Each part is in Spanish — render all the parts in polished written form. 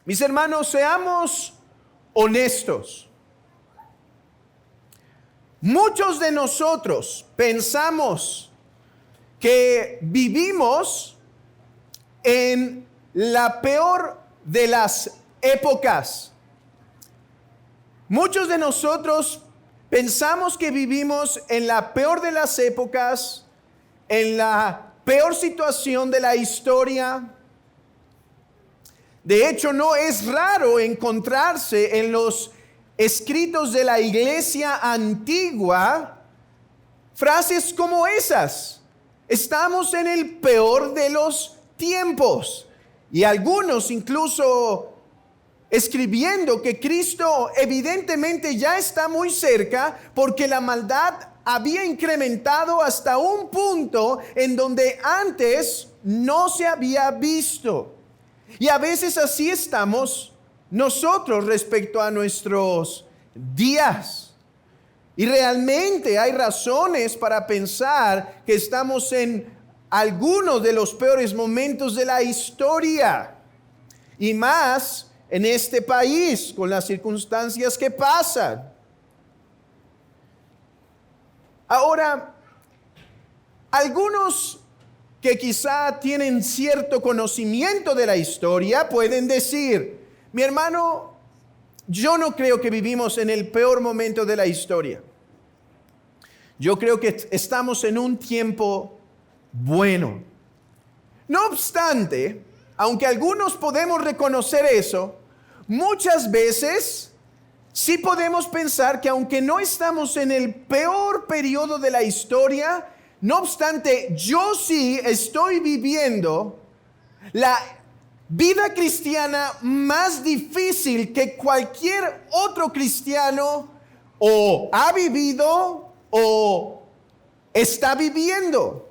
Mis hermanos, seamos honestos. Muchos de nosotros pensamos que vivimos en la peor de las épocas. Muchos de nosotros pensamos que vivimos en la peor de las épocas, en la peor situación de la historia. De hecho, no es raro encontrarse en los escritos de la iglesia antigua frases como esas. Estamos en el peor de los tiempos. Y algunos incluso escribiendo que Cristo evidentemente ya está muy cerca porque la maldad había incrementado hasta un punto en donde antes no se había visto. Y a veces así estamos nosotros respecto a nuestros días. Y realmente hay razones para pensar que estamos en algunos de los peores momentos de la historia. Y más en este país, con las circunstancias que pasan. Ahora, algunos que quizá tienen cierto conocimiento de la historia pueden decir: mi hermano, yo no creo que vivimos en el peor momento de la historia. Yo creo que estamos en un tiempo bueno. No obstante, aunque algunos podemos reconocer eso, muchas veces sí podemos pensar que aunque no estamos en el peor periodo de la historia, no obstante, yo sí estoy viviendo la vida cristiana más difícil que cualquier otro cristiano o ha vivido o está viviendo.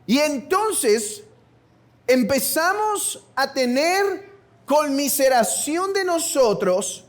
Y entonces empezamos a tener conmiseración de nosotros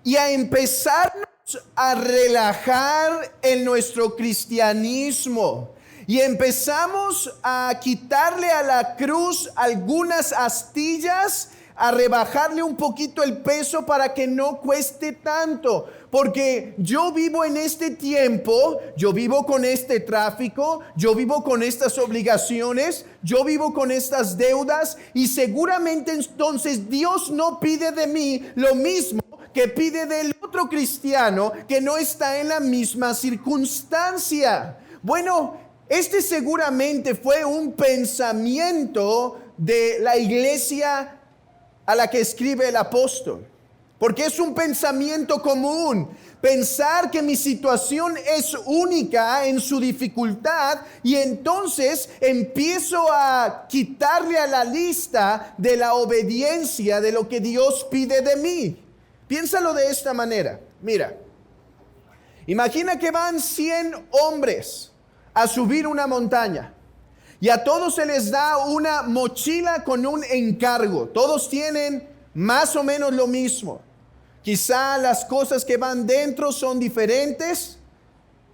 y a empezarnos a relajar en nuestro cristianismo. Y empezamos a quitarle a la cruz algunas astillas, a rebajarle un poquito el peso para que no cueste tanto. Porque yo vivo en este tiempo, yo vivo con este tráfico, yo vivo con estas obligaciones, yo vivo con estas deudas, y seguramente entonces Dios no pide de mí lo mismo que pide del otro cristiano que no está en la misma circunstancia. Bueno, este seguramente fue un pensamiento de la iglesia a la que escribe el apóstol, porque es un pensamiento común, pensar que mi situación es única en su dificultad, y entonces empiezo a quitarle a la lista de la obediencia de lo que Dios pide de mí. Piénsalo de esta manera. Mira, imagina que van 100 hombres a subir una montaña y a todos se les da una mochila con un encargo. Todos tienen más o menos lo mismo. Quizá las cosas que van dentro son diferentes,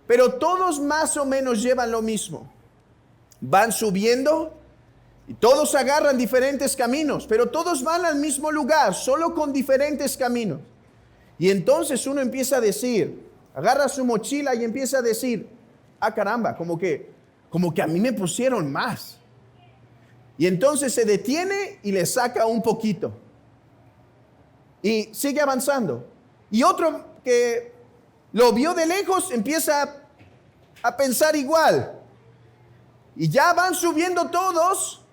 pero todos más o menos llevan lo mismo. Van subiendo y todos agarran diferentes caminos, pero todos van al mismo lugar, solo con diferentes caminos. Y entonces uno empieza a decir, agarra su mochila y empieza a decir: ah, caramba, como que a mí me pusieron más. Y entonces se detiene y le saca un poquito. Y sigue avanzando. Y otro que lo vio de lejos empieza a pensar igual. Y ya van subiendo todos.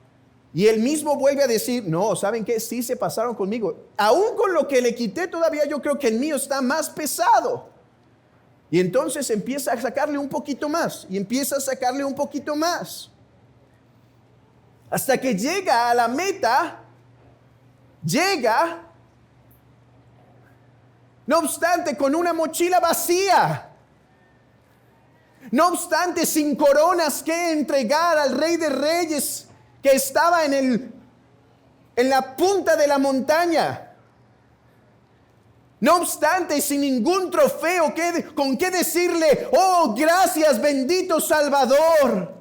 Y él mismo vuelve a decir: no, ¿saben qué? Sí se pasaron conmigo. Aún con lo que le quité todavía yo creo que el mío está más pesado. Y entonces empieza a sacarle un poquito más. Y empieza a sacarle un poquito más. Hasta que llega a la meta. Llega, no obstante, con una mochila vacía. No obstante, sin coronas que entregar al Rey de Reyes que estaba en la punta de la montaña. No obstante, sin ningún trofeo con qué decirle: oh, gracias, bendito Salvador.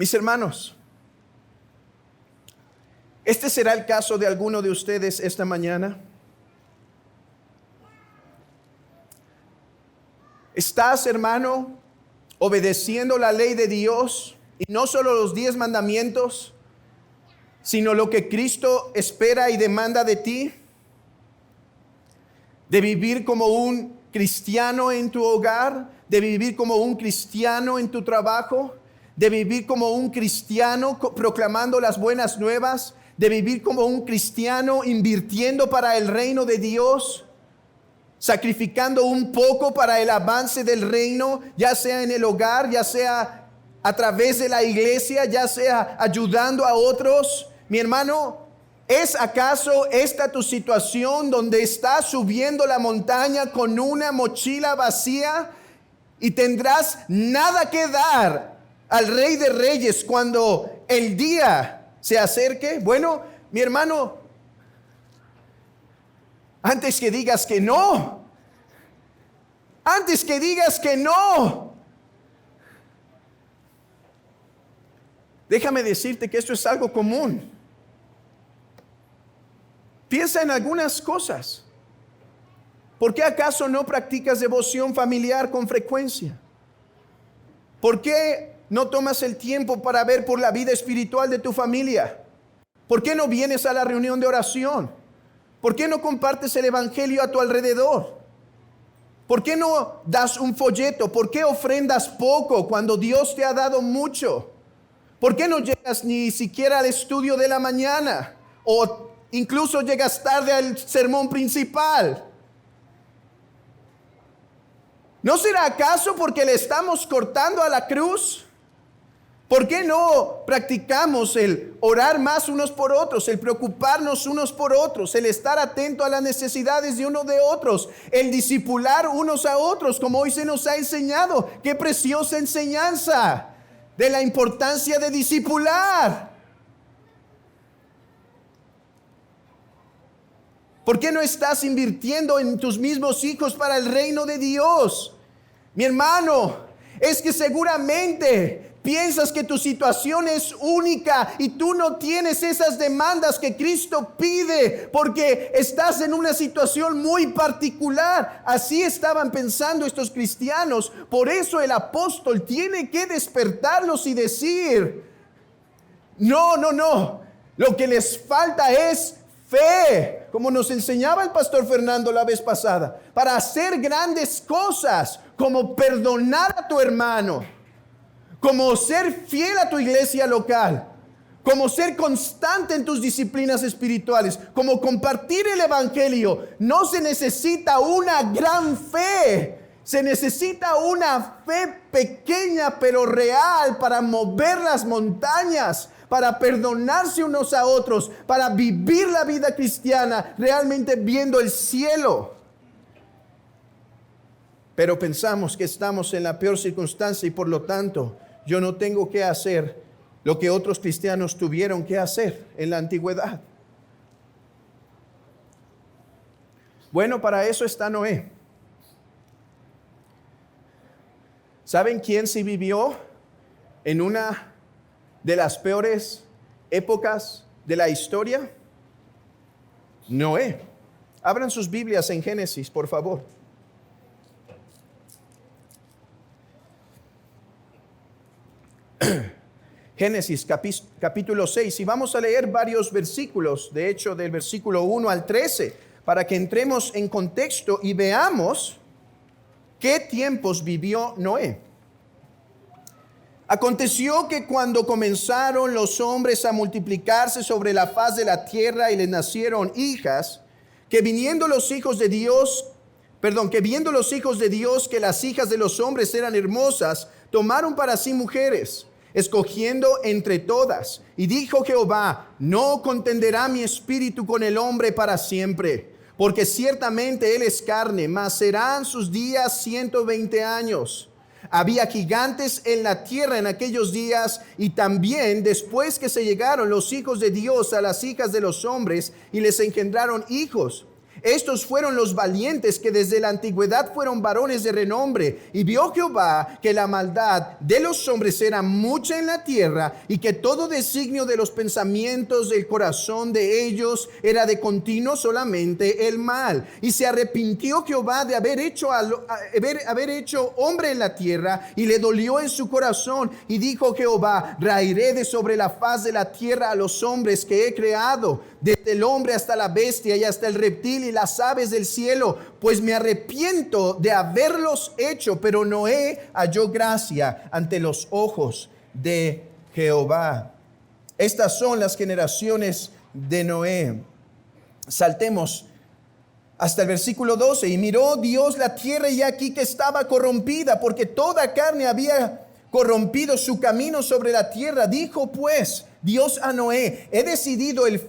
Mis hermanos, ¿Este será el caso de alguno de ustedes esta mañana? ¿Estás, hermano, obedeciendo la ley de Dios? Y no solo los 10 mandamientos, sino lo que Cristo espera y demanda de ti. De vivir como un cristiano en tu hogar, de vivir como un cristiano en tu trabajo, de vivir como un cristiano proclamando las buenas nuevas, de vivir como un cristiano invirtiendo para el reino de Dios, sacrificando un poco para el avance del reino, ya sea en el hogar, ya sea a través de la iglesia, ya sea ayudando a otros. Mi hermano, ¿es acaso esta tu situación donde estás subiendo la montaña con una mochila vacía y tendrás nada que dar al Rey de Reyes cuando el día se acerque? Bueno, mi hermano, antes que digas que no, déjame decirte que esto es algo común. Piensa en algunas cosas. ¿Por qué acaso no practicas devoción familiar con frecuencia? ¿Por qué no tomas el tiempo para ver por la vida espiritual de tu familia? ¿Por qué no vienes a la reunión de oración? ¿Por qué no compartes el evangelio a tu alrededor? ¿Por qué no das un folleto? ¿Por qué ofrendas poco cuando Dios te ha dado mucho? ¿Por qué no llegas ni siquiera al estudio de la mañana? O incluso llegas tarde al sermón principal. ¿No será acaso porque le estamos cortando a la cruz? ¿Por qué no practicamos el orar más unos por otros, el preocuparnos unos por otros, el estar atento a las necesidades de uno de otros, el discipular unos a otros, como hoy se nos ha enseñado? ¡Qué preciosa enseñanza de la importancia de discipular! ¿Por qué no estás invirtiendo en tus mismos hijos para el reino de Dios? Mi hermano, es que seguramente piensas que tu situación es única y tú no tienes esas demandas que Cristo pide porque estás en una situación muy particular. Así estaban pensando estos cristianos. Por eso el apóstol tiene que despertarlos y decir: no. Lo que les falta es fe, como nos enseñaba el pastor Fernando la vez pasada, para hacer grandes cosas, como perdonar a tu hermano, como ser fiel a tu iglesia local, como ser constante en tus disciplinas espirituales, como compartir el evangelio. No se necesita una gran fe, se necesita una fe pequeña pero real para mover las montañas, para perdonarse unos a otros, para vivir la vida cristiana realmente viendo el cielo. Pero pensamos que estamos en la peor circunstancia y por lo tanto yo no tengo que hacer lo que otros cristianos tuvieron que hacer en la antigüedad. Bueno, para eso está Noé. ¿Saben quién sí vivió en una de las peores épocas de la historia? Noé. Abran sus Biblias en Génesis, por favor. Génesis capítulo 6, y vamos a leer varios versículos, de hecho del versículo 1 al 13, para que entremos en contexto y veamos qué tiempos vivió Noé. Aconteció que cuando comenzaron los hombres a multiplicarse sobre la faz de la tierra y les nacieron hijas, que viendo los hijos de Dios que las hijas de los hombres eran hermosas, tomaron para sí mujeres, escogiendo entre todas. Y dijo Jehová: no contenderá mi espíritu con el hombre para siempre, porque ciertamente él es carne, mas serán sus días 120 años. Había gigantes en la tierra en aquellos días, y también después que se llegaron los hijos de Dios a las hijas de los hombres y les engendraron hijos. Estos fueron los valientes que desde la antigüedad fueron varones de renombre. Y vio Jehová que la maldad de los hombres era mucha en la tierra, y que todo designio de los pensamientos del corazón de ellos era de continuo solamente el mal. Y se arrepintió Jehová de haber hecho hombre en la tierra, y le dolió en su corazón. Y dijo Jehová: raeré de sobre la faz de la tierra a los hombres que he creado, desde el hombre hasta la bestia y hasta el reptil y las aves del cielo, pues me arrepiento de haberlos hecho. Pero Noé halló gracia ante los ojos de Jehová. Estas son las generaciones de Noé. Saltemos hasta el versículo 12. Y miró Dios la tierra, y aquí que estaba corrompida, porque toda carne había corrompido su camino sobre la tierra. Dijo pues Dios a Noé: he decidido el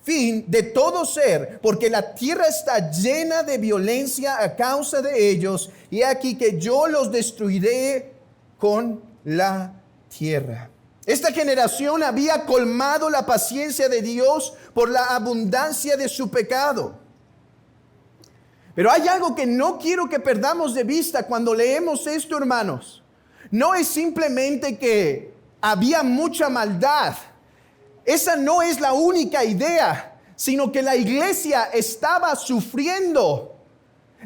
fin de todo ser, porque la tierra está llena de violencia a causa de ellos, y aquí que yo los destruiré con la tierra. Esta generación había colmado la paciencia de Dios por la abundancia de su pecado. Pero hay algo que no quiero que perdamos de vista cuando leemos esto, hermanos. No es simplemente que había mucha maldad. Esa no es la única idea, sino que la iglesia estaba sufriendo.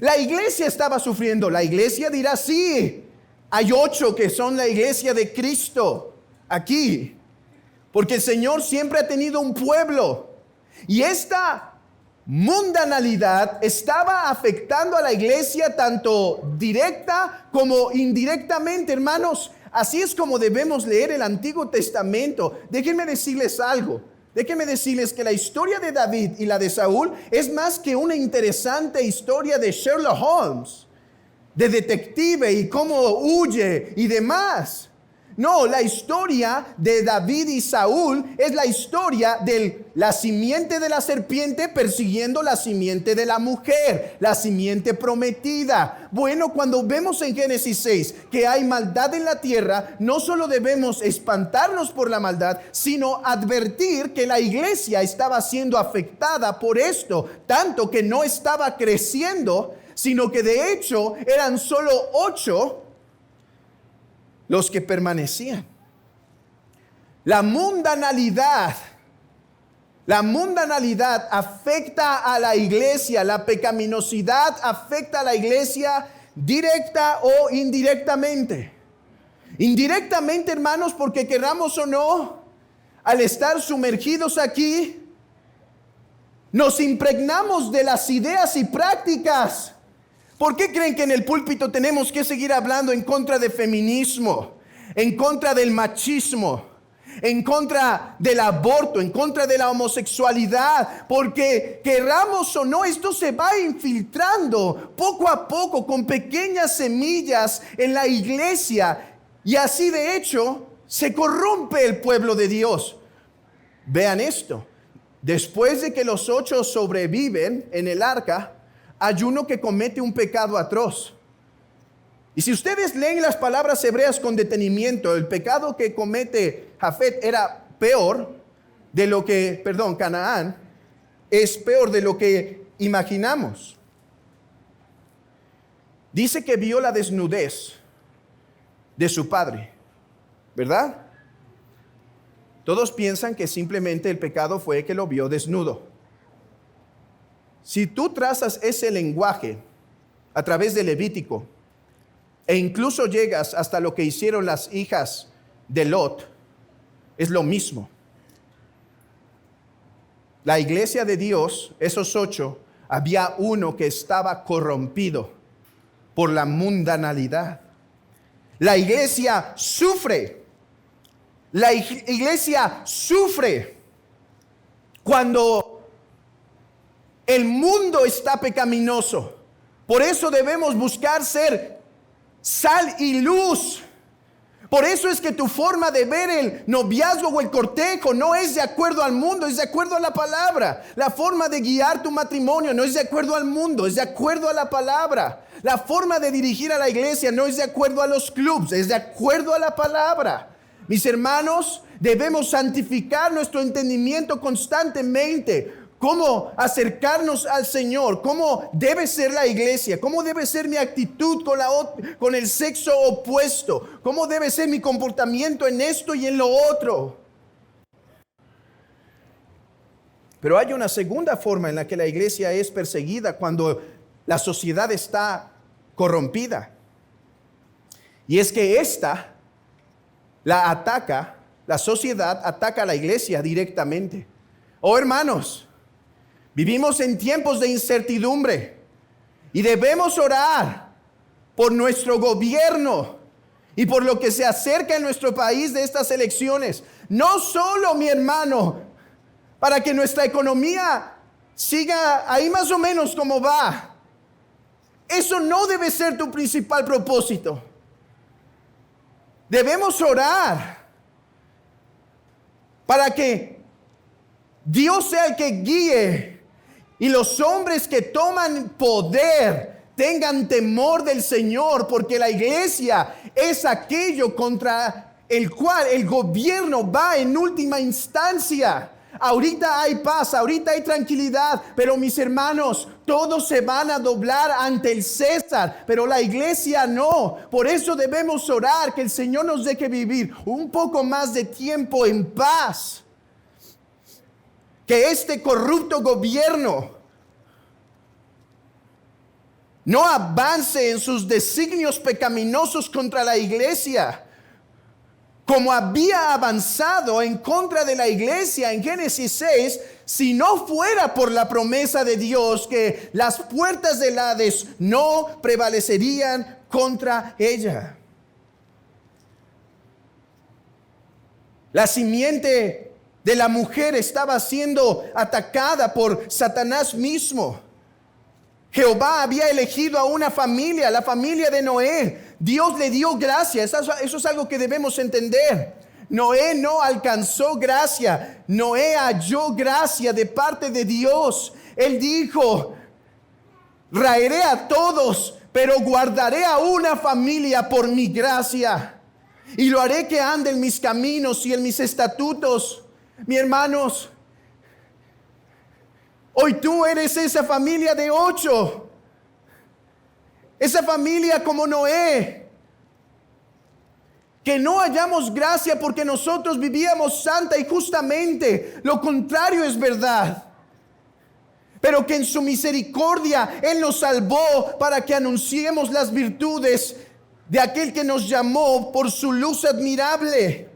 La iglesia estaba sufriendo. La iglesia dirá: sí, hay 8 que son la iglesia de Cristo aquí, porque el Señor siempre ha tenido un pueblo. Y esta mundanalidad estaba afectando a la iglesia tanto directa como indirectamente, hermanos. Así es como debemos leer el Antiguo Testamento. Déjenme decirles algo. Déjenme decirles que la historia de David y la de Saúl es más que una interesante historia de Sherlock Holmes, de detective y cómo huye y demás. No, la historia de David y Saúl es la historia de la simiente de la serpiente persiguiendo la simiente de la mujer, la simiente prometida. Bueno, cuando vemos en Génesis 6 que hay maldad en la tierra, no solo debemos espantarnos por la maldad, sino advertir que la iglesia estaba siendo afectada por esto, tanto que no estaba creciendo, sino que de hecho eran solo 8 los que permanecían. La mundanalidad afecta a la iglesia. La pecaminosidad afecta a la iglesia directa o indirectamente. Indirectamente, hermanos, porque queramos o no, al estar sumergidos aquí, nos impregnamos de las ideas y prácticas. ¿Por qué creen que en el púlpito tenemos que seguir hablando en contra del feminismo, en contra del machismo, en contra del aborto, en contra de la homosexualidad? Porque queramos o no, esto se va infiltrando poco a poco con pequeñas semillas en la iglesia, y así de hecho se corrompe el pueblo de Dios. Vean esto: después de que los 8 sobreviven en el arca, hay uno que comete un pecado atroz. Y si ustedes leen las palabras hebreas con detenimiento, el pecado que comete Jafet era peor de lo que, Canaán es peor de lo que imaginamos. Dice que vio la desnudez de su padre, ¿verdad? Todos piensan que simplemente el pecado fue que lo vio desnudo. Si tú trazas ese lenguaje a través de Levítico e incluso llegas hasta lo que hicieron las hijas de Lot, es lo mismo. La iglesia de Dios, esos 8, había uno que estaba corrompido por la mundanalidad. La iglesia sufre. La iglesia sufre cuando el mundo está pecaminoso. Por eso debemos buscar ser sal y luz. Por eso es que tu forma de ver el noviazgo o el cortejo no es de acuerdo al mundo, es de acuerdo a la palabra. La forma de guiar tu matrimonio no es de acuerdo al mundo, es de acuerdo a la palabra. La forma de dirigir a la iglesia no es de acuerdo a los clubs, es de acuerdo a la palabra. Mis hermanos, debemos santificar nuestro entendimiento constantemente cómo acercarnos al Señor, cómo debe ser la iglesia, cómo debe ser mi actitud con el sexo opuesto, cómo debe ser mi comportamiento en esto y en lo otro. Pero hay una segunda forma en la que la iglesia es perseguida cuando la sociedad está corrompida. Y es que la sociedad ataca a la iglesia directamente. Oh, hermanos, vivimos en tiempos de incertidumbre y debemos orar por nuestro gobierno y por lo que se acerca en nuestro país de estas elecciones. No solo, mi hermano, para que nuestra economía siga ahí más o menos como va. Eso no debe ser tu principal propósito. Debemos orar para que Dios sea el que guíe y los hombres que toman poder tengan temor del Señor, porque la iglesia es aquello contra el cual el gobierno va en última instancia. Ahorita hay paz, ahorita hay tranquilidad, pero mis hermanos, todos se van a doblar ante el César, pero la iglesia no. Por eso debemos orar que el Señor nos deje vivir un poco más de tiempo en paz. Que este corrupto gobierno no avance en sus designios pecaminosos contra la iglesia, como había avanzado en contra de la iglesia en Génesis 6, si no fuera por la promesa de Dios que las puertas del Hades no prevalecerían contra ella. La simiente de la mujer estaba siendo atacada por Satanás mismo. Jehová había elegido a una familia, la familia de Noé. Dios le dio gracia. Eso es algo que debemos entender. Noé no alcanzó gracia. Noé halló gracia de parte de Dios. Él dijo: raeré a todos, pero guardaré a una familia por mi gracia. Y lo haré que ande en mis caminos y en mis estatutos. Mis hermanos, hoy tú eres esa familia de 8. Esa familia como Noé. Que no hallamos gracia porque nosotros vivíamos santa y justamente. Lo contrario es verdad. Pero que en su misericordia Él nos salvó para que anunciemos las virtudes de aquel que nos llamó por su luz admirable.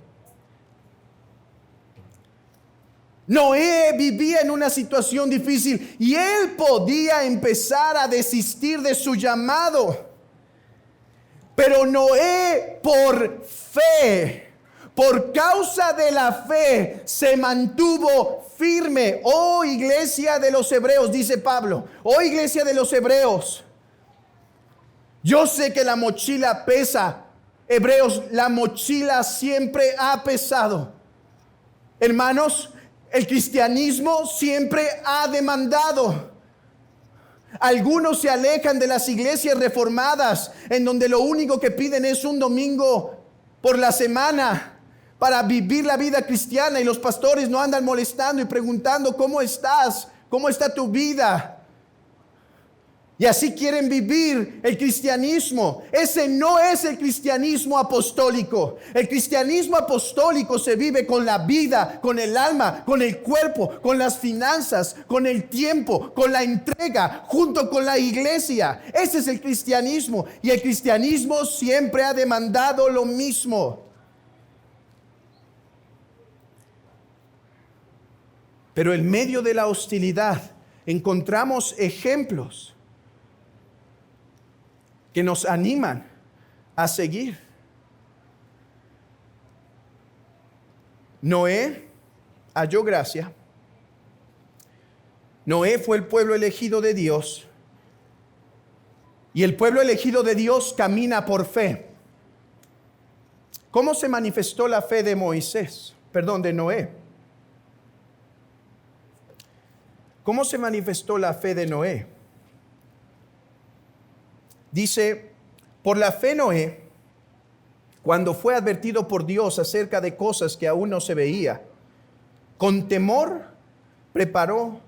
Noé vivía en una situación difícil y él podía empezar a desistir de su llamado. Pero Noé, por fe, por causa de la fe, se mantuvo firme. Oh, iglesia de los hebreos, dice Pablo. Oh, iglesia de los hebreos. Yo sé que la mochila pesa. Hebreos, la mochila siempre ha pesado. Hermanos, el cristianismo siempre ha demandado. Algunos se alejan de las iglesias reformadas, en donde lo único que piden es un domingo por la semana para vivir la vida cristiana, y los pastores no andan molestando y preguntando: ¿cómo estás? ¿Cómo está tu vida? Y así quieren vivir el cristianismo. Ese no es el cristianismo apostólico. El cristianismo apostólico se vive con la vida, con el alma, con el cuerpo, con las finanzas, con el tiempo, con la entrega, junto con la iglesia. Ese es el cristianismo. Y el cristianismo siempre ha demandado lo mismo. Pero en medio de la hostilidad encontramos ejemplos que nos animan a seguir. Noé halló gracia. Noé fue el pueblo elegido de Dios. Y el pueblo elegido de Dios camina por fe. ¿Cómo se manifestó la fe de de Noé? ¿Cómo se manifestó la fe de Noé? Dice: por la fe Noé, cuando fue advertido por Dios acerca de cosas que aún no se veía, con temor preparó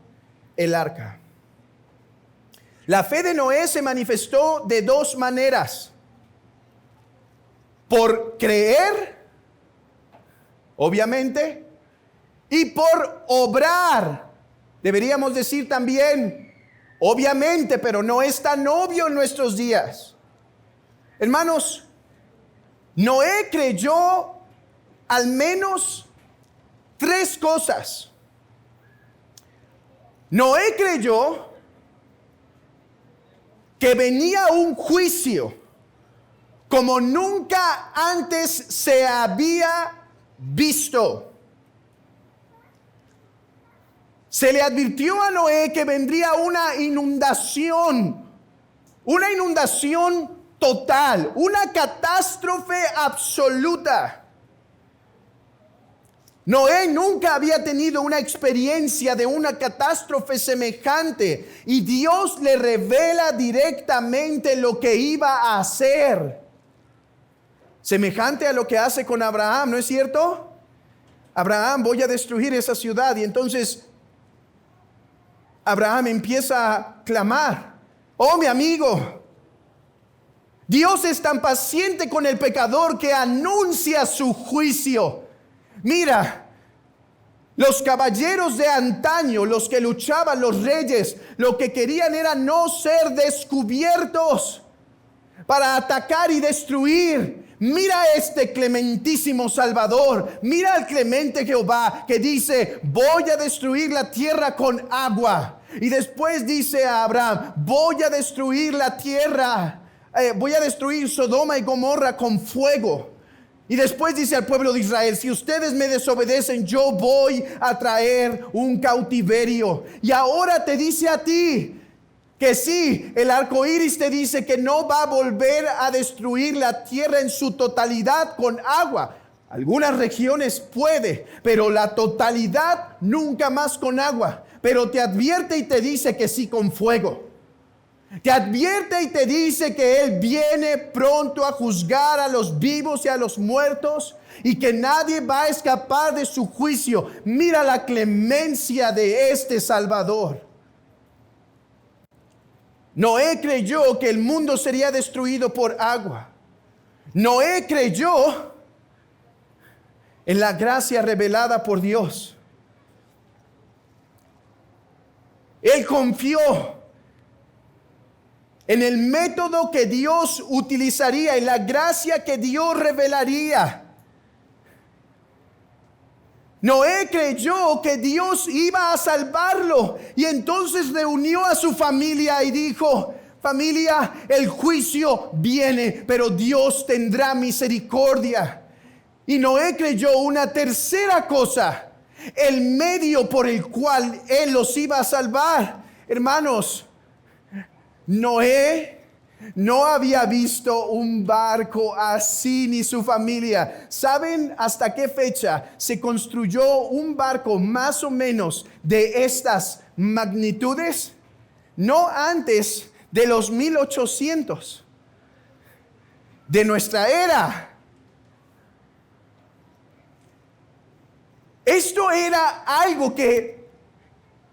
el arca. La fe de Noé se manifestó de dos maneras. Por creer, obviamente, y por obrar. Deberíamos decir también, obviamente, pero no es tan obvio en nuestros días. Hermanos, Noé creyó al menos 3 cosas. Noé creyó que venía un juicio como nunca antes se había visto. Se le advirtió a Noé que vendría una inundación total, una catástrofe absoluta. Noé nunca había tenido una experiencia de una catástrofe semejante y Dios le revela directamente lo que iba a hacer. Semejante a lo que hace con Abraham, ¿no es cierto? Abraham, voy a destruir esa ciudad. Y entonces Abraham empieza a clamar: oh, mi amigo, Dios es tan paciente con el pecador que anuncia su juicio. Mira, los caballeros de antaño, los que luchaban, los reyes, lo que querían era no ser descubiertos para atacar y destruir. Mira este clementísimo Salvador, mira al clemente Jehová que dice: voy a destruir la tierra con agua. Y después dice a Abraham: voy a destruir la tierra, voy a destruir Sodoma y Gomorra con fuego. Y después dice al pueblo de Israel: si ustedes me desobedecen, yo voy a traer un cautiverio. Y ahora te dice a ti que sí, el arco iris te dice que no va a volver a destruir la tierra en su totalidad con agua. Algunas regiones puede, pero la totalidad nunca más con agua. Pero te advierte y te dice que sí con fuego. Te advierte y te dice que Él viene pronto a juzgar a los vivos y a los muertos y que nadie va a escapar de su juicio. Mira la clemencia de este Salvador. Noé creyó que el mundo sería destruido por agua. Noé creyó en la gracia revelada por Dios. Él confió en el método que Dios utilizaría, en la gracia que Dios revelaría. Noé creyó que Dios iba a salvarlo y entonces reunió a su familia y dijo: familia, el juicio viene, pero Dios tendrá misericordia. Y Noé creyó una tercera cosa: el medio por el cual Él los iba a salvar. Hermanos, Noé no había visto un barco así ni su familia. ¿Saben hasta qué fecha se construyó un barco más o menos de estas magnitudes? No antes de los 1800 de nuestra era. Esto era algo que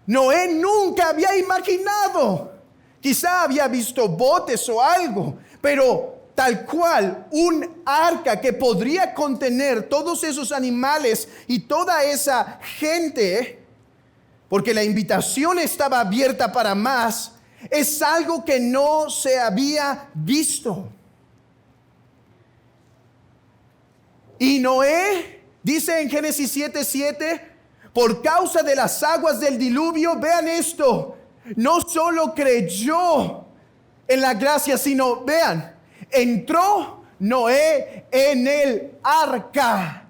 Noé nunca había imaginado. Quizá había visto botes o algo, pero tal cual un arca que podría contener todos esos animales y toda esa gente, porque la invitación estaba abierta para más, es algo que no se había visto. Y Noé dice en Génesis 7:7, por causa de las aguas del diluvio, vean esto, no solo creyó en la gracia, sino, vean, entró Noé en el arca.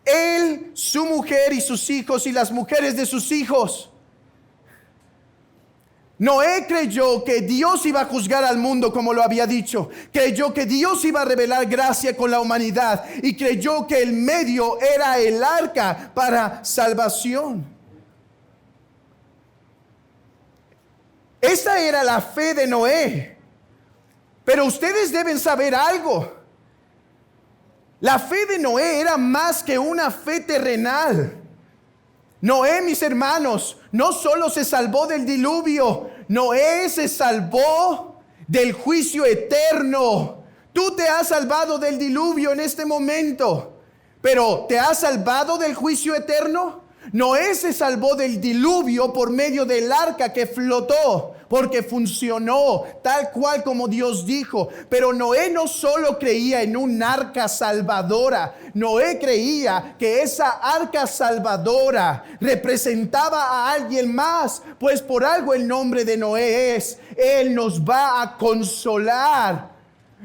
Él, su mujer y sus hijos y las mujeres de sus hijos. Noé creyó que Dios iba a juzgar al mundo como lo había dicho. Creyó que Dios iba a revelar gracia con la humanidad. Y creyó que el medio era el arca para salvación. Esta era la fe de Noé. Pero ustedes deben saber algo. La fe de Noé era más que una fe terrenal. Noé, mis hermanos, no solo se salvó del diluvio, Noé se salvó del juicio eterno. Tú te has salvado del diluvio en este momento, pero ¿te has salvado del juicio eterno? Noé se salvó del diluvio por medio del arca que flotó, porque funcionó tal cual como Dios dijo. Pero Noé no solo creía en un arca salvadora, Noé creía que esa arca salvadora representaba a alguien más, pues por algo el nombre de Noé es: Él nos va a consolar.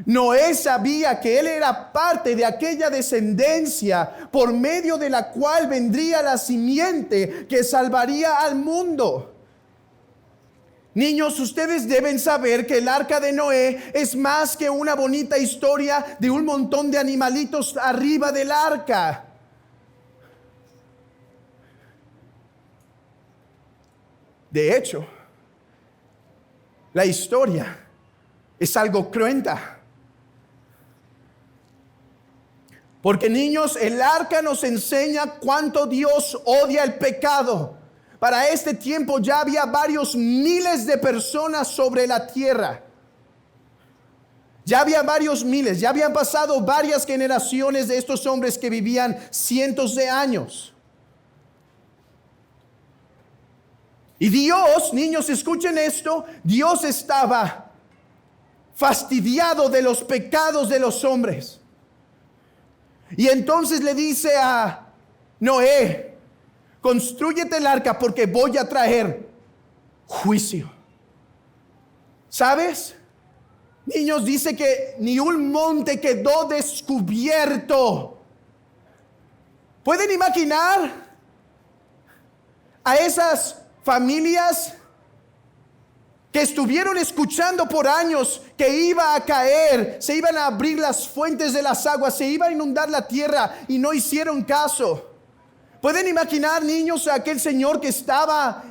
Noé sabía que él era parte de aquella descendencia por medio de la cual vendría la simiente que salvaría al mundo. Niños, ustedes deben saber que el arca de Noé es más que una bonita historia de un montón de animalitos arriba del arca. De hecho, la historia es algo cruenta. Porque, niños, el arca nos enseña cuánto Dios odia el pecado. Para este tiempo ya había varios miles de personas sobre la tierra. Ya había varios miles, ya habían pasado varias generaciones de estos hombres que vivían cientos de años. Y Dios, niños, escuchen esto, Dios estaba fastidiado de los pecados de los hombres. Y entonces le dice a Noé: constrúyete el arca porque voy a traer juicio. ¿Sabes? Niños, dice que ni un monte quedó descubierto. ¿Pueden imaginar a esas familias que estuvieron escuchando por años que iba a caer, se iban a abrir las fuentes de las aguas, se iba a inundar la tierra y no hicieron caso? ¿Pueden imaginar, niños, a aquel señor que estaba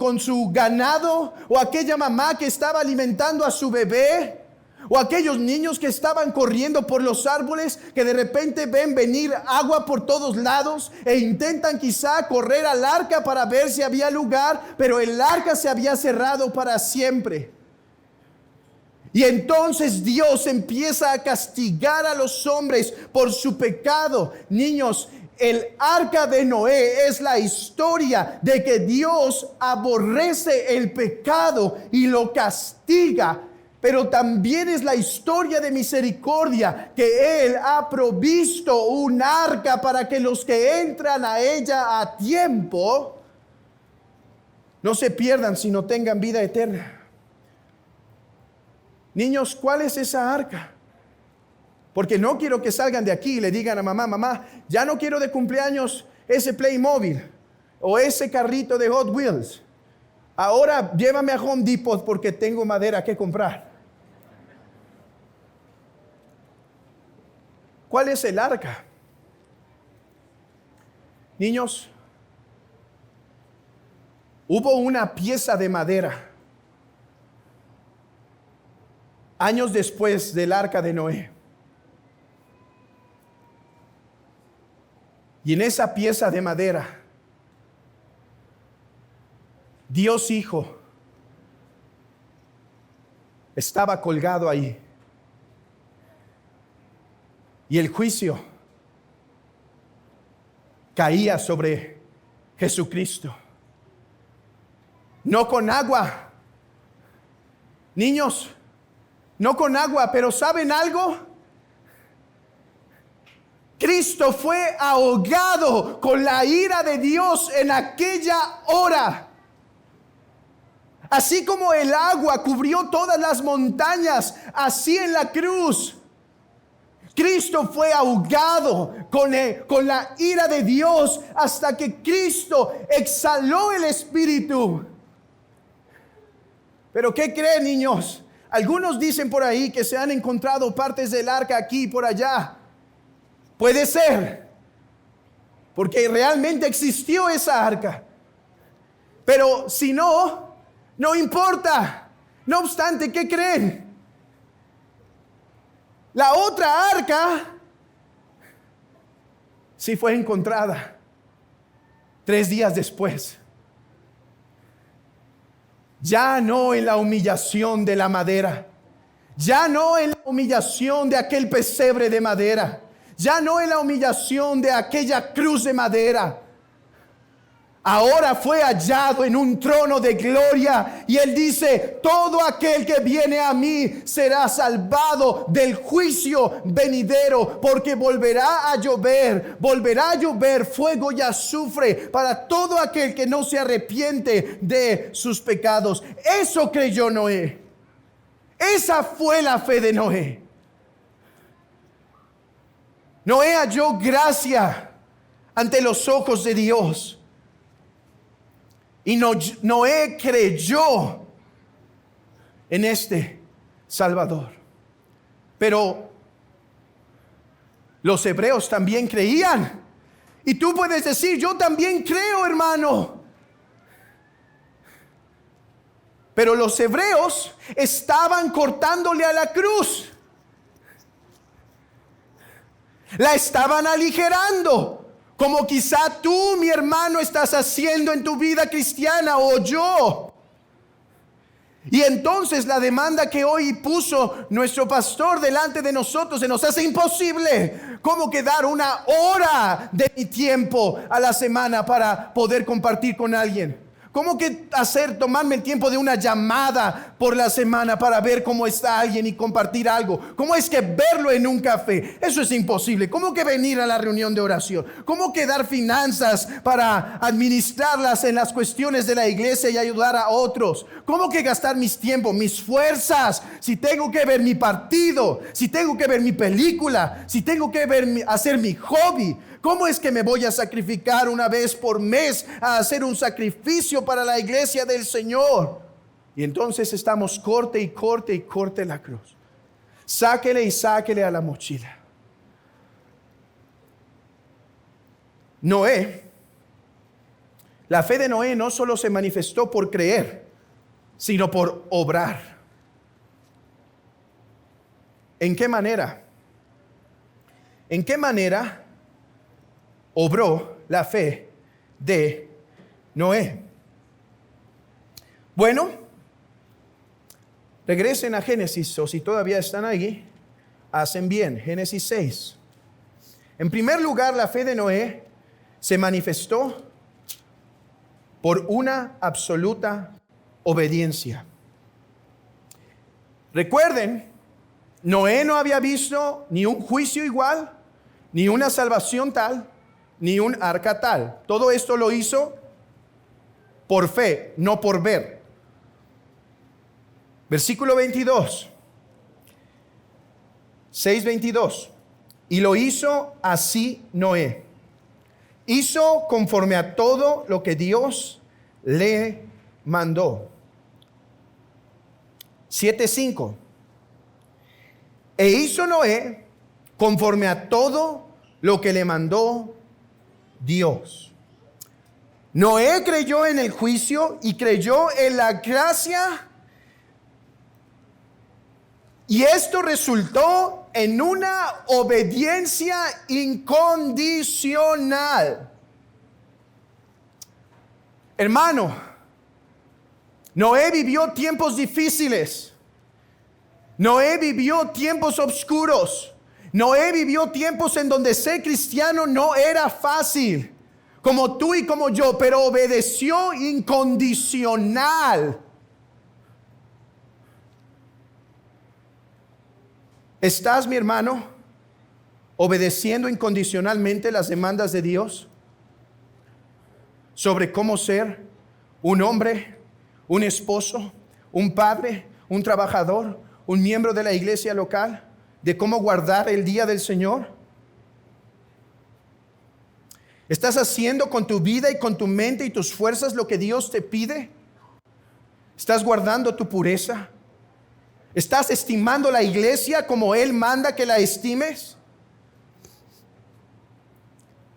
con su ganado, o aquella mamá que estaba alimentando a su bebé, o aquellos niños que estaban corriendo por los árboles, que de repente ven venir agua por todos lados e intentan quizá correr al arca para ver si había lugar, pero el arca se había cerrado para siempre? Y entonces Dios empieza a castigar a los hombres por su pecado. Niños, el arca de Noé es la historia de que Dios aborrece el pecado y lo castiga, pero también es la historia de misericordia, que Él ha provisto un arca para que los que entran a ella a tiempo no se pierdan, sino tengan vida eterna. Niños, ¿cuál es esa arca? Porque no quiero que salgan de aquí y le digan a mamá: mamá, ya no quiero de cumpleaños ese Playmobil o ese carrito de Hot Wheels. Ahora llévame a Home Depot porque tengo madera que comprar. ¿Cuál es el arca? Niños, hubo una pieza de madera años después del arca de Noé. Y en esa pieza de madera, Dios Hijo estaba colgado ahí. Y el juicio caía sobre Jesucristo. No con agua, niños, no con agua, pero ¿saben algo? Cristo fue ahogado con la ira de Dios en aquella hora. Así como el agua cubrió todas las montañas, así en la cruz Cristo fue ahogado con la ira de Dios hasta que Cristo exhaló el Espíritu. Pero ¿qué creen, niños? Algunos dicen por ahí que se han encontrado partes del arca aquí y por allá. Puede ser, porque realmente existió esa arca. Pero si no, no importa. No obstante, ¿qué creen? La otra arca sí fue encontrada. 3 días después, ya no en la humillación de la madera, ya no en la humillación de aquel pesebre de madera, ya no en la humillación de aquella cruz de madera, ahora fue hallado en un trono de gloria. Y él dice: todo aquel que viene a mí será salvado del juicio venidero, porque volverá a llover fuego y azufre para todo aquel que no se arrepiente de sus pecados. Eso creyó Noé. Esa fue la fe de Noé. Noé halló gracia ante los ojos de Dios. Y Noé creyó en este Salvador. Pero los hebreos también creían. Y tú puedes decir: yo también creo, hermano. Pero los hebreos estaban cortándole a la cruz. La estaban aligerando. Como quizá tú, mi hermano, estás haciendo en tu vida cristiana, o yo. Y entonces la demanda que hoy puso nuestro pastor delante de nosotros se nos hace imposible. ¿Cómo que dar 1 hora de mi tiempo a la semana para poder compartir con alguien? ¿Cómo que tomarme el tiempo de una llamada por la semana para ver cómo está alguien y compartir algo? ¿Cómo es que verlo en un café? Eso es imposible. ¿Cómo que venir a la reunión de oración? ¿Cómo que dar finanzas para administrarlas en las cuestiones de la iglesia y ayudar a otros? ¿Cómo que gastar mis tiempos, mis fuerzas? Si tengo que ver mi partido, si tengo que ver mi película, si tengo que hacer mi hobby. ¿Cómo es que me voy a sacrificar una vez por mes a hacer un sacrificio para la iglesia del Señor? Y entonces estamos corte y corte la cruz. Sáquele y sáquele a la mochila. Noé, la fe de Noé no solo se manifestó por creer, sino por obrar. ¿En qué manera? ¿En qué manera obró la fe de Noé? Bueno, regresen a Génesis, o si todavía están ahí, hacen bien. Génesis 6. En primer lugar, la fe de Noé se manifestó por una absoluta obediencia. Recuerden, Noé no había visto ni un juicio igual, ni una salvación tal, ni un arca tal. Todo esto lo hizo por fe, no por ver. Versículo 22. 6:22. Y lo hizo así Noé. Hizo conforme a todo lo que Dios le mandó. 7:5. E hizo Noé conforme a todo lo que le mandó Dios. Noé creyó en el juicio y creyó en la gracia, y esto resultó en una obediencia incondicional. Hermano, Noé vivió tiempos difíciles. Noé vivió tiempos oscuros. Noé vivió tiempos en donde ser cristiano no era fácil, como tú y como yo, pero obedeció incondicional. ¿Estás, mi hermano, obedeciendo incondicionalmente las demandas de Dios sobre cómo ser un hombre, un esposo, un padre, un trabajador, un miembro de la iglesia local? ¿De cómo guardar el día del Señor? ¿Estás haciendo con tu vida y con tu mente y tus fuerzas lo que Dios te pide? ¿Estás guardando tu pureza? ¿Estás estimando la iglesia como Él manda que la estimes?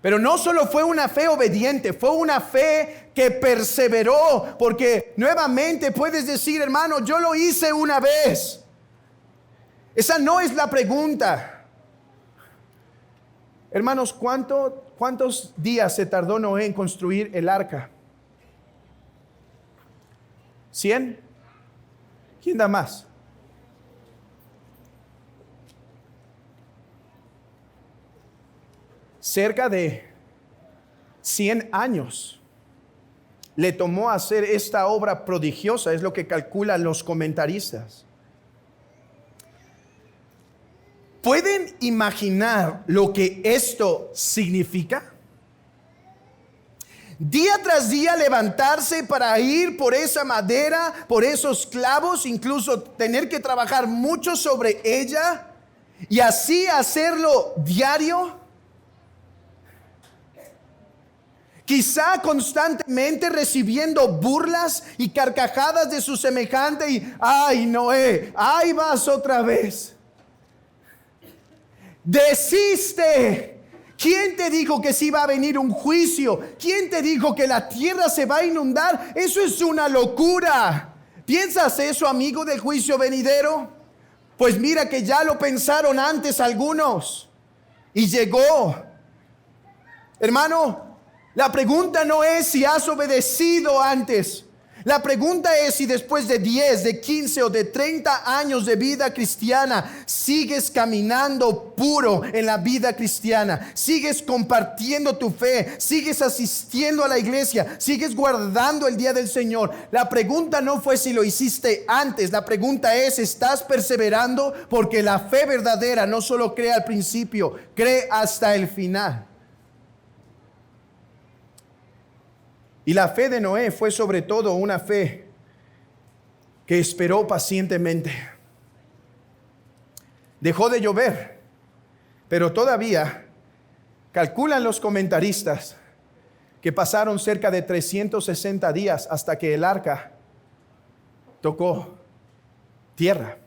Pero no solo fue una fe obediente, fue una fe que perseveró, porque nuevamente puedes decir: hermano, yo lo hice una vez. Esa no es la pregunta. Hermanos, ¿cuánto ¿Cuántos días se tardó Noé en construir el arca? ¿100? ¿Quién da más? Cerca de 100 años le tomó hacer esta obra prodigiosa, es lo que calculan los comentaristas. ¿Pueden imaginar lo que esto significa? Día tras día levantarse para ir por esa madera, por esos clavos, incluso tener que trabajar mucho sobre ella y así hacerlo diario. Quizá constantemente recibiendo burlas y carcajadas de su semejante y ¡ay, Noé! ¡Ahí vas otra vez! ¡Desiste! ¿Quién te dijo que sí va a venir un juicio? ¿Quién te dijo que la tierra se va a inundar? Eso es una locura. ¿Piensas eso, amigo, del juicio venidero? Pues mira que ya lo pensaron antes algunos y llegó. Hermano, la pregunta no es si has obedecido antes. La pregunta es si después de 10, de 15 o de 30 años de vida cristiana sigues caminando puro en la vida cristiana, sigues compartiendo tu fe, sigues asistiendo a la iglesia, sigues guardando el día del Señor. La pregunta no fue si lo hiciste antes, la pregunta es, ¿estás perseverando? Porque la fe verdadera no solo cree al principio, cree hasta el final. Y la fe de Noé fue sobre todo una fe que esperó pacientemente. Dejó de llover, pero todavía calculan los comentaristas que pasaron cerca de 360 días hasta que el arca tocó tierra.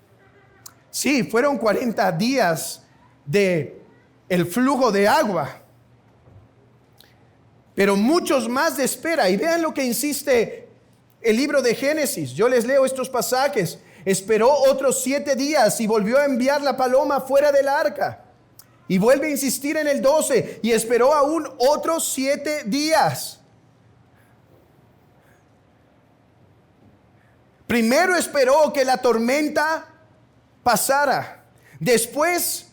Sí, fueron 40 días de el flujo de agua, pero muchos más de espera. Y vean lo que insiste el libro de Génesis. Yo les leo estos pasajes. Esperó otros 7 días y volvió a enviar la paloma fuera del arca. Y vuelve a insistir en el 12 y esperó aún otros 7 días. Primero esperó que la tormenta pasara. Después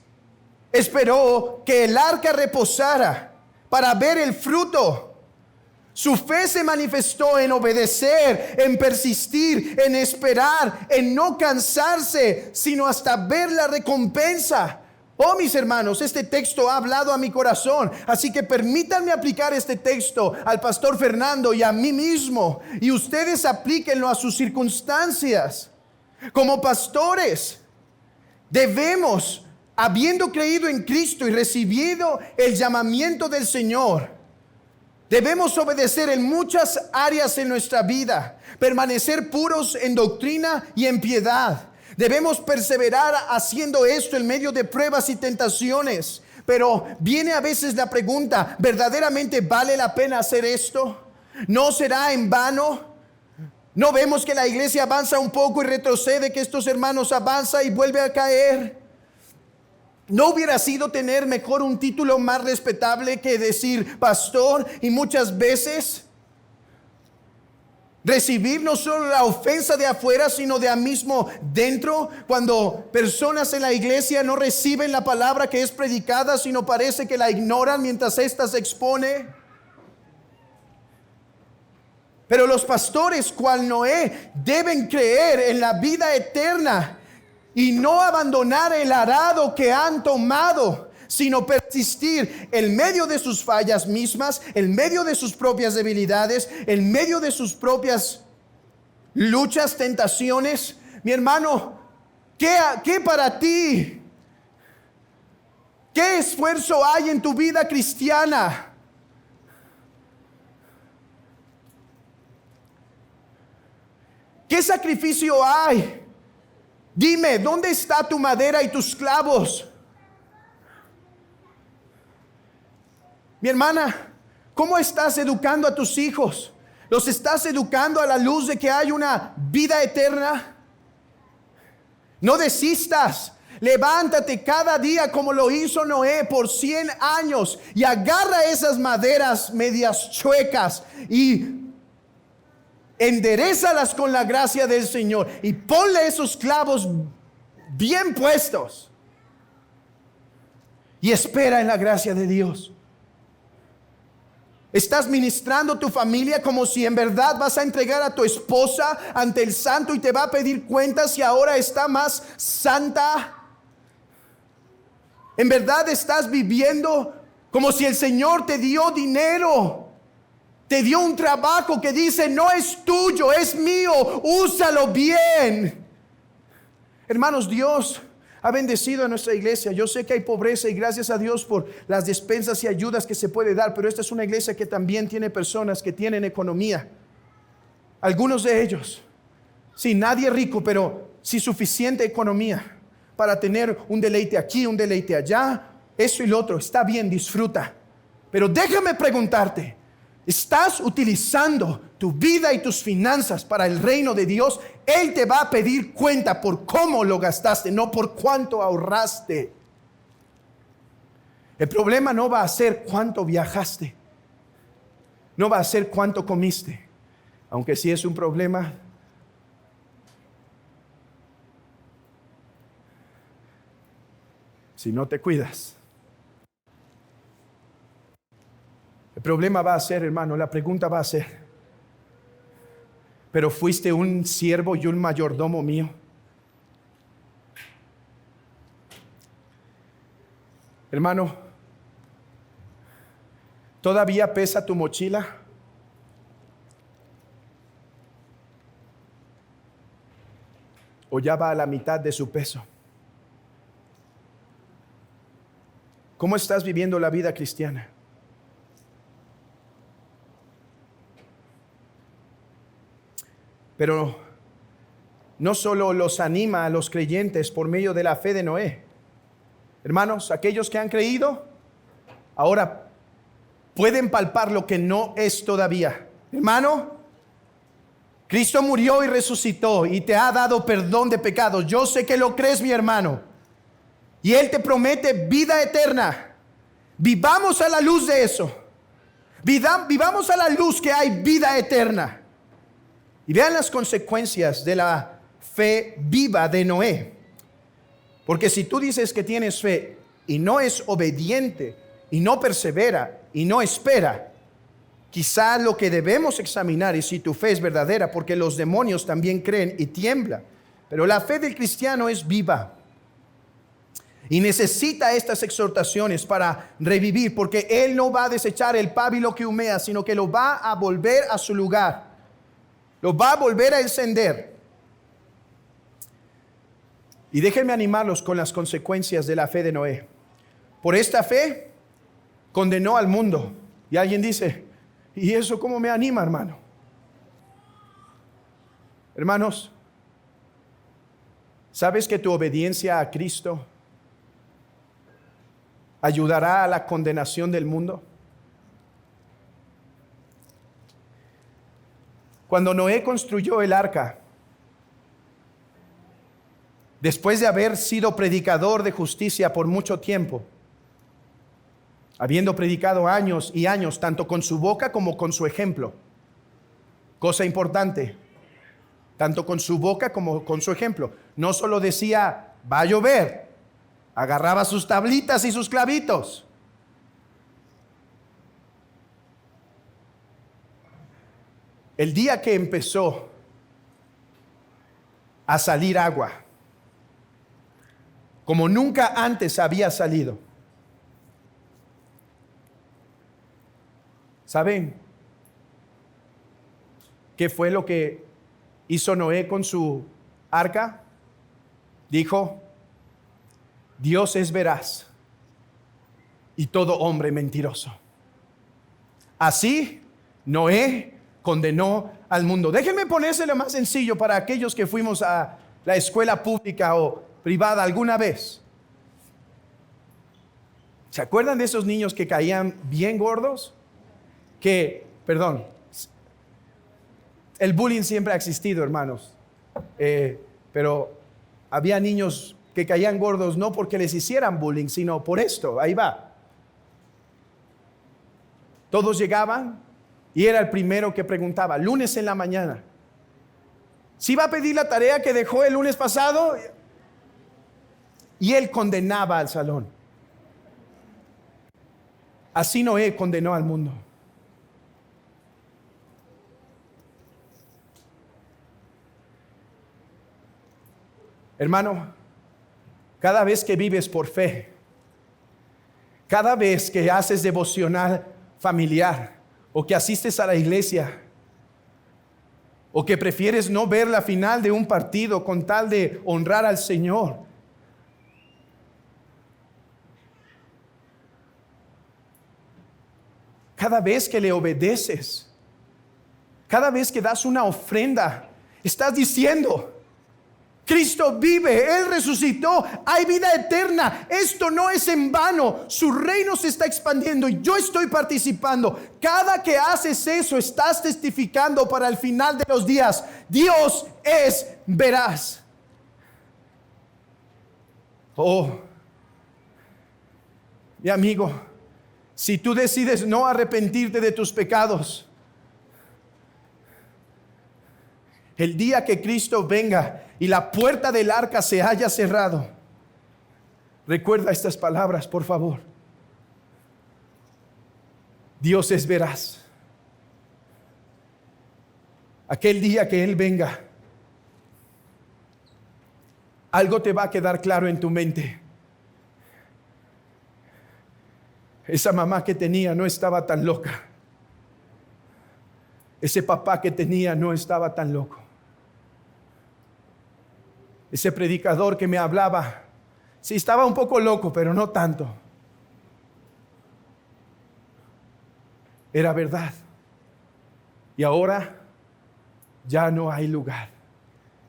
esperó que el arca reposara para ver el fruto. Su fe se manifestó en obedecer, en persistir, en esperar, en no cansarse, sino hasta ver la recompensa. Oh, mis hermanos, este texto ha hablado a mi corazón, así que permítanme aplicar este texto al pastor Fernando y a mí mismo, y ustedes aplíquenlo a sus circunstancias. Como pastores, debemos, habiendo creído en Cristo y recibido el llamamiento del Señor, debemos obedecer en muchas áreas en nuestra vida, permanecer puros en doctrina y en piedad. Debemos perseverar haciendo esto en medio de pruebas y tentaciones. Pero viene a veces la pregunta, ¿verdaderamente vale la pena hacer esto? ¿No será en vano? ¿No vemos que la iglesia avanza un poco y retrocede, que estos hermanos avanzan y vuelve a caer? ¿No hubiera sido tener mejor un título más respetable que decir pastor y muchas veces recibir no solo la ofensa de afuera, sino de a mismo dentro? Cuando personas en la iglesia no reciben la palabra que es predicada, sino parece que la ignoran mientras ésta se expone. Pero los pastores, cual Noé, deben creer en la vida eterna y no abandonar el arado que han tomado, sino persistir en medio de sus fallas mismas, en medio de sus propias debilidades, en medio de sus propias luchas, tentaciones. Mi hermano, ¿qué para ti? ¿Qué esfuerzo hay en tu vida cristiana? ¿Qué sacrificio hay? Dime, ¿dónde está tu madera y tus clavos? Mi hermana, ¿cómo estás educando a tus hijos? ¿Los estás educando a la luz de que hay una vida eterna? No desistas. Levántate cada día como lo hizo Noé por 100 años y agarra esas maderas medias chuecas y enderézalas con la gracia del Señor y ponle esos clavos bien puestos y espera en la gracia de Dios. Estás ministrando tu familia como si en verdad vas a entregar a tu esposa ante el santo y te va a pedir cuentas si ahora está más santa. En verdad estás viviendo como si el Señor te dio dinero, te dio un trabajo que dice no es tuyo, es mío, úsalo bien. Hermanos, Dios ha bendecido a nuestra iglesia. Yo sé que hay pobreza y gracias a Dios por las despensas y ayudas que se puede dar, pero esta es una iglesia que también tiene personas que tienen economía. Algunos de ellos, sí, nadie rico, pero sí suficiente economía para tener un deleite aquí, un deleite allá, eso y lo otro. Está bien, disfruta. Pero déjame preguntarte, ¿estás utilizando tu vida y tus finanzas para el reino de Dios? Él te va a pedir cuenta por cómo lo gastaste, no por cuánto ahorraste. El problema no va a ser cuánto viajaste, no va a ser cuánto comiste, aunque sí es un problema. Si no te cuidas. El problema va a ser, hermano, la pregunta va a ser, ¿pero fuiste un siervo y un mayordomo mío? Hermano, ¿todavía pesa tu mochila? ¿O ya va a la mitad de su peso? ¿Cómo estás viviendo la vida cristiana? Pero no solo los anima a los creyentes por medio de la fe de Noé. Hermanos, aquellos que han creído, ahora pueden palpar lo que no es todavía. Hermano, Cristo murió y resucitó y te ha dado perdón de pecados. Yo sé que lo crees, mi hermano. Y Él te promete vida eterna. Vivamos a la luz de eso. Vivamos a la luz que hay vida eterna. Y vean las consecuencias de la fe viva de Noé. Porque si tú dices que tienes fe y no es obediente, y no persevera, y no espera, quizá lo que debemos examinar es si tu fe es verdadera, porque los demonios también creen y tiemblan. Pero la fe del cristiano es viva. Y necesita estas exhortaciones para revivir, porque Él no va a desechar el pábilo que humea, sino que lo va a volver a su lugar. Lo va a volver a encender. Y déjenme animarlos con las consecuencias de la fe de Noé. Por esta fe condenó al mundo. Y alguien dice, ¿y eso cómo me anima, hermano? Hermanos, ¿sabes que tu obediencia a Cristo ayudará a la condenación del mundo? Cuando Noé construyó el arca, después de haber sido predicador de justicia por mucho tiempo, habiendo predicado años y años, tanto con su boca como con su ejemplo. Cosa importante, tanto con su boca como con su ejemplo. No solo decía, va a llover, agarraba sus tablitas y sus clavitos. El día que empezó a salir agua, como nunca antes había salido, ¿saben qué fue lo que hizo Noé con su arca? Dijo, Dios es veraz y todo hombre mentiroso. Así Noé condenó al mundo. Déjenme ponérselo más sencillo para aquellos que fuimos a la escuela pública o privada alguna vez. ¿Se acuerdan de esos niños que caían bien gordos? El bullying siempre ha existido, hermanos. Pero había niños que caían gordos no porque les hicieran bullying, sino por esto. Ahí va. Todos llegaban y era el primero que preguntaba, lunes en la mañana. ¿Sí va a pedir la tarea que dejó el lunes pasado? Y él condenaba al salón. Así Noé condenó al mundo. Hermano, cada vez que vives por fe, cada vez que haces devocional familiar, o que asistes a la iglesia, o que prefieres no ver la final de un partido con tal de honrar al Señor, cada vez que le obedeces, cada vez que das una ofrenda, estás diciendo, Cristo vive, Él resucitó, hay vida eterna, esto no es en vano, su reino se está expandiendo y yo estoy participando. Cada que haces eso, estás testificando para el final de los días, Dios es veraz. Oh, mi amigo, si tú decides no arrepentirte de tus pecados, el día que Cristo venga y la puerta del arca se haya cerrado, recuerda estas palabras, por favor. Dios es veraz. Aquel día que Él venga, algo te va a quedar claro en tu mente. Esa mamá que tenía no estaba tan loca. Ese papá que tenía no estaba tan loco. Ese predicador que me hablaba, sí estaba un poco loco, pero no tanto. Era verdad. Y ahora ya no hay lugar.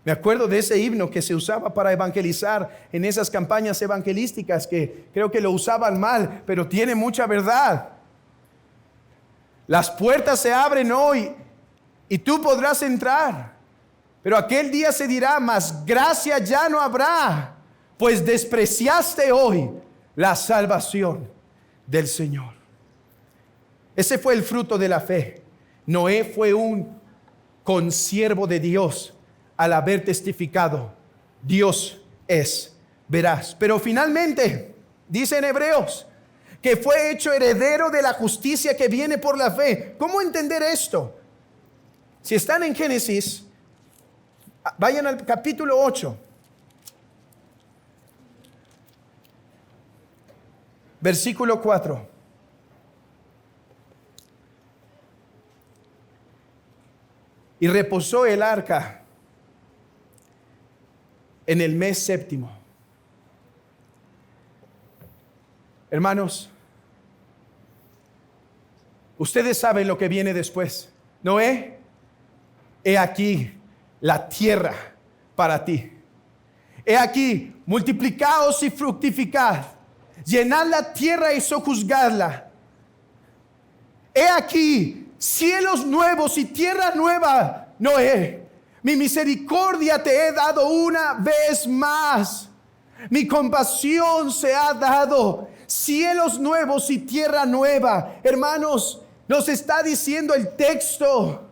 Me acuerdo de ese himno que se usaba para evangelizar en esas campañas evangelísticas, que creo que lo usaban mal, pero tiene mucha verdad. Las puertas se abren hoy y tú podrás entrar. Pero aquel día se dirá, mas gracia ya no habrá, pues despreciaste hoy la salvación del Señor. Ese fue el fruto de la fe. Noé fue un consiervo de Dios al haber testificado, Dios es veraz. Pero finalmente, dice en Hebreos, que fue hecho heredero de la justicia que viene por la fe. ¿Cómo entender esto? Si están en Génesis, vayan al capítulo 8, versículo 4. Y reposó el arca en el mes séptimo. Hermanos, ustedes saben lo que viene después. Noé, he aquí la tierra para ti. He aquí, multiplicaos y fructificad, llenad la tierra y sojuzgadla. He aquí, cielos nuevos y tierra nueva, Noé, mi misericordia te he dado una vez más. Mi compasión se ha dado. Cielos nuevos y tierra nueva. Hermanos, nos está diciendo el texto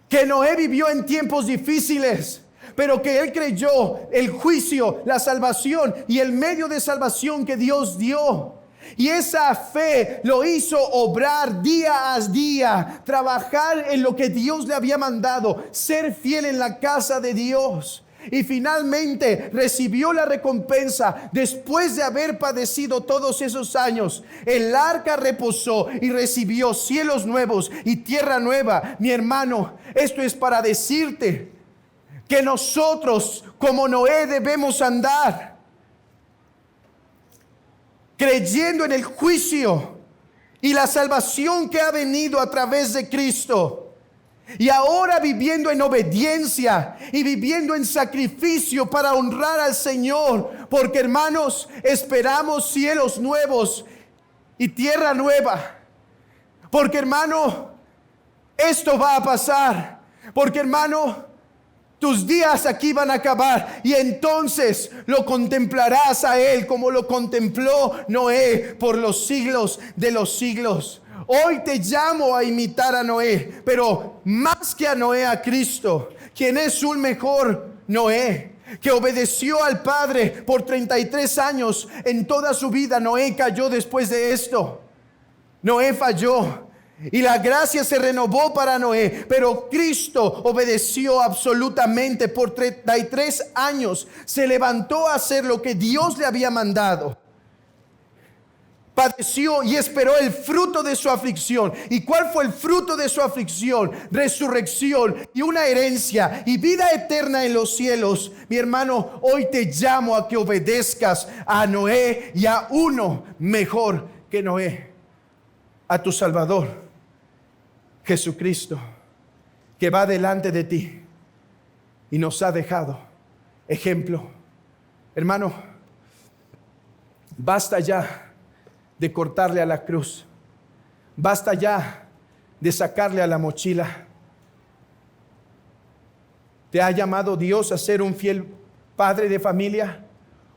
que Noé vivió en tiempos difíciles, pero que él creyó el juicio, la salvación y el medio de salvación que Dios dio. Y esa fe lo hizo obrar día a día, trabajar en lo que Dios le había mandado, ser fiel en la casa de Dios. Y finalmente recibió la recompensa después de haber padecido todos esos años. El arca reposó y recibió cielos nuevos y tierra nueva. Mi hermano, esto es para decirte que nosotros como Noé debemos andar creyendo en el juicio y la salvación que ha venido a través de Cristo. Y ahora viviendo en obediencia y viviendo en sacrificio para honrar al Señor. Porque hermanos, esperamos cielos nuevos y tierra nueva. Porque hermano, esto va a pasar. Porque hermano, Tus días aquí van a acabar y entonces lo contemplarás a Él como lo contempló Noé por los siglos de los siglos. Hoy te llamo a imitar a Noé, pero más que a Noé, a Cristo, quien es un mejor Noé, que obedeció al Padre por 33 años. En toda su vida Noé cayó después de esto. Noé falló. Y la gracia se renovó para Noé, pero Cristo obedeció absolutamente por 33 años. Se levantó a hacer lo que Dios le había mandado. Padeció y esperó el fruto de su aflicción. ¿Y cuál fue el fruto de su aflicción? Resurrección y una herencia y vida eterna en los cielos. Mi hermano, hoy te llamo a que obedezcas a Noé y a uno mejor que Noé, a tu Salvador Jesucristo, que va delante de ti y nos ha dejado ejemplo. Hermano, basta ya de cortarle a la cruz. Basta ya de sacarle a la mochila. ¿Te ha llamado Dios a ser un fiel padre de familia?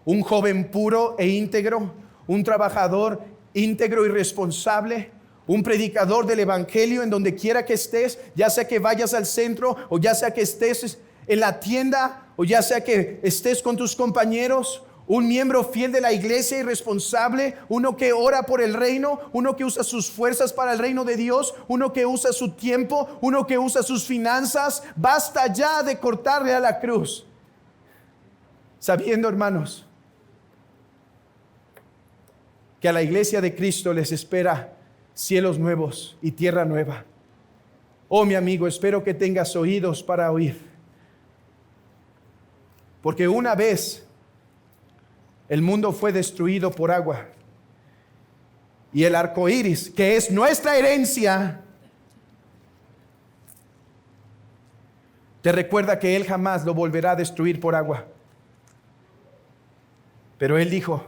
¿Un joven puro e íntegro? ¿Un trabajador íntegro y responsable? ¿Un predicador del evangelio en donde quiera que estés? Ya sea que vayas al centro, o ya sea que estés en la tienda, o ya sea que estés con tus compañeros. Un miembro fiel de la iglesia y responsable, uno que ora por el reino, uno que usa sus fuerzas para el reino de Dios, uno que usa su tiempo, uno que usa sus finanzas. Basta ya de cortarle a la cruz, sabiendo, hermanos, que a la iglesia de Cristo les espera cielos nuevos y tierra nueva. Oh, mi amigo, espero que tengas oídos para oír, porque una vez el mundo fue destruido por agua, y el arco iris, que es nuestra herencia, te recuerda que Él jamás lo volverá a destruir por agua. Pero Él dijo,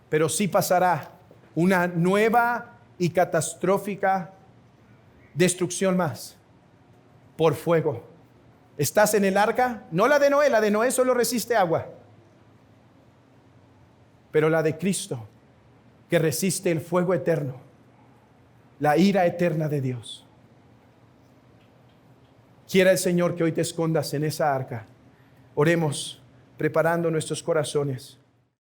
pero sí pasará una nueva y catastrófica destrucción más, por fuego. ¿Estás en el arca? No la de Noé solo resiste agua, pero la de Cristo, que resiste el fuego eterno, la ira eterna de Dios. Quiera el Señor que hoy te escondas en esa arca. Oremos, preparando nuestros corazones.